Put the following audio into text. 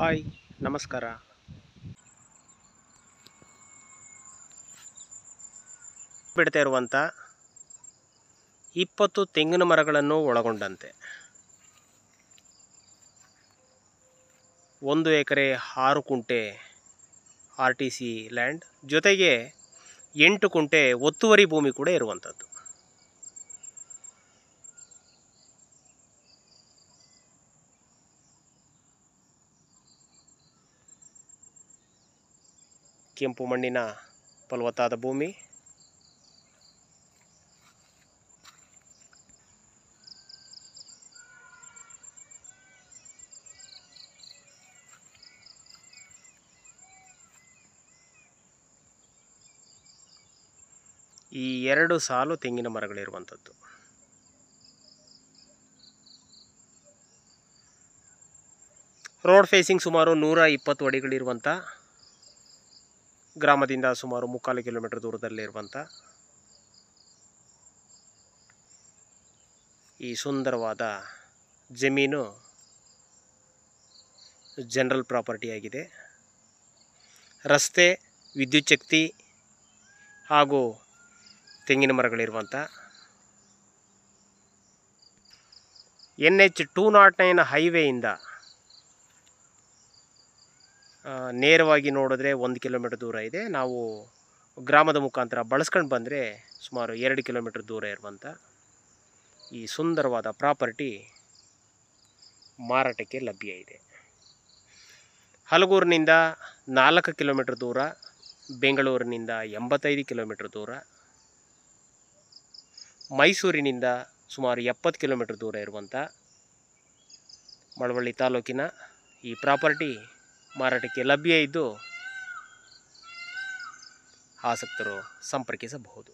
Hi, ನಮಸ್ಕಾರ. ಬಿಡ್ತಾ ಇರುವಂಥ 20 ತೆಂಗಿನ ಮರಗಳನ್ನು ಒಳಗೊಂಡಂತೆ 1 ಎಕರೆ 6 ಕುಂಟೆ RTC ಲ್ಯಾಂಡ್ ಜೊತೆಗೆ 8 ಕುಂಟೆ ಒತ್ತುವರಿ ಭೂಮಿ ಕೂಡ ಇರುವಂಥದ್ದು. ಕೆಂಪು ಮಣ್ಣಿನ ಫಲವತ್ತಾದ ಭೂಮಿ. ಈ 2 ಸಾಲು ತೆಂಗಿನ ಮರಗಳಿರುವಂಥದ್ದು. ರೋಡ್ ಫೇಸಿಂಗ್ ಸುಮಾರು 120 ಅಡಿಗಳಿರುವಂಥ, ಗ್ರಾಮದಿಂದ ಸುಮಾರು 3/4 ಕಿಲೋಮೀಟರ್ ದೂರದಲ್ಲಿರುವಂಥ ಈ ಸುಂದರವಾದ ಜಮೀನು ಜನರಲ್ ಪ್ರಾಪರ್ಟಿಯಾಗಿದೆ. ರಸ್ತೆ, ವಿದ್ಯುತ್ ಶಕ್ತಿ ಹಾಗೂ ತೆಂಗಿನ ಮರಗಳಿರುವಂಥ NH 209 ಹೈವೇಯಿಂದ ನೇರವಾಗಿ ನೋಡಿದ್ರೆ 1 ಕಿಲೋಮೀಟರ್ ದೂರ ಇದೆ. ನಾವು ಗ್ರಾಮದ ಮುಖಾಂತರ ಬಳಸ್ಕೊಂಡು ಬಂದರೆ ಸುಮಾರು 2 ಕಿಲೋಮೀಟರ್ ದೂರ ಇರುವಂಥ ಈ ಸುಂದರವಾದ ಪ್ರಾಪರ್ಟಿ ಮಾರಾಟಕ್ಕೆ ಲಭ್ಯ ಇದೆ. ಹಲಗೂರಿನಿಂದ 4 ಕಿಲೋಮೀಟರ್ ದೂರ, ಬೆಂಗಳೂರಿನಿಂದ 85 ಕಿಲೋಮೀಟರ್ ದೂರ, ಮೈಸೂರಿನಿಂದ ಸುಮಾರು 70 ಕಿಲೋಮೀಟರ್ ದೂರ ಇರುವಂಥ ಮಳವಳ್ಳಿ ತಾಲೂಕಿನ ಈ ಪ್ರಾಪರ್ಟಿ ಮಾರಾಟಕ್ಕೆ ಲಭ್ಯ ಇದ್ದು ಆಸಕ್ತರು ಸಂಪರ್ಕಿಸಬಹುದು.